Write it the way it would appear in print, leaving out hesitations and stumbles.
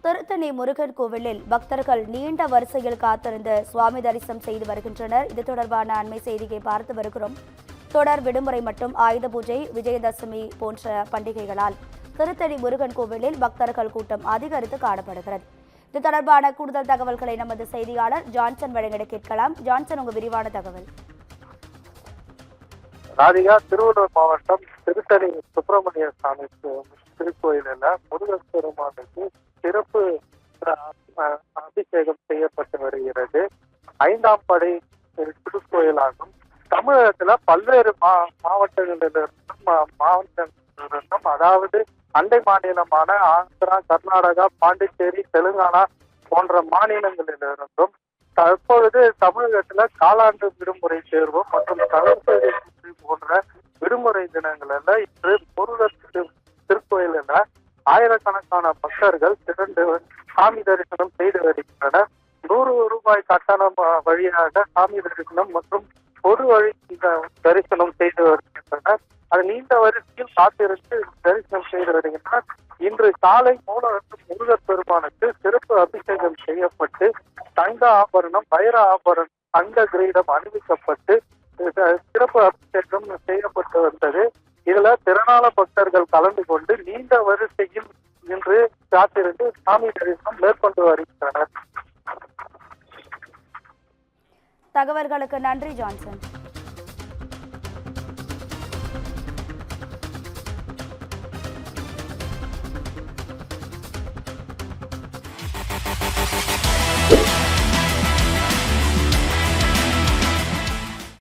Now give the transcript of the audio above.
திருத்தணி முருகன் கோவிலில் பக்தர்கள் நீண்ட வரிசையில் காத்திருந்து சுவாமி தரிசனம் செய்து வருகின்றனர். இது தொடர்பான அண்மை செய்தியை பார்த்து வருகிறோம். தொடர் விடுமுறை மற்றும் ஆயுத பூஜை, விஜயதசமி போன்ற பண்டிகைகளால் திருத்தணி முருகன் கோவிலில் பக்தர்கள் கூட்டம் அதிகரித்து காணப்படுகிறது. இது தொடர்பான கூடுதல் தகவல்களை நமது செய்தியாளர் ஜான்சன் வழங்கிட கேட்கலாம். ஜான்சன், உங்க விரிவான தகவல். ராதிகா, திருவள்ளூர் மாவட்டம் திருத்தணி சுப்பிரமணிய சாமி திருக்கோயிலில் முருகன் பெருமானுக்கு சிறப்பு அபிஷேகம் செய்யப்பட்டு வருகிறது. 5ஆம் படை திருக்கோயிலாகும். தமிழகத்துல பல்வேறு மாவட்டங்களிலிருந்தும் அதாவது அண்டை மாநிலமான ஆந்திரா, கர்நாடகா, பாண்டிச்சேரி, தெலுங்கானா போன்ற மாநிலங்களிலிருந்தும் தற்பொழுது தமிழகத்துல காலாண்டு விடுமுறை தேர்வு மற்றும் சரஸ்வதி போன்ற விடுமுறை தினங்கள்ல இன்று முருகர் திருக்கோயிலில் ஆயிரக்கணக்கான பக்தர்கள் திரண்டு சாமி தரிசனம் செய்து வருகின்றனர். 100 ரூபாய் கட்டணம் வழியாக சாமி தரிசனம் மற்றும் பொது வழி தரிசனம் செய்து வருகின்றனர். அது நீண்ட வரிசையில் காத்திருந்து தரிசனம் செய்து வருகின்றனர். இன்று காலை மூலவருக்கு முருகர் பெருமானுக்கு சிறப்பு அபிஷேகம் செய்யப்பட்டு தங்க ஆபரணம், வைர ஆபரணம், தங்க கிரீடம் அணிவிக்கப்பட்டு சிறப்பு அபிஷேகம் செய்யப்பட்டு வந்தது. இதுல திரளான பக்தர்கள் கலந்து கொண்டு நீண்ட வரிசையில் இன்று காத்திருந்து சாமி தரிசனம் மேற்கொண்டு வருகின்றனர். தகவல்களுக்கு நன்றி ஜான்சன்.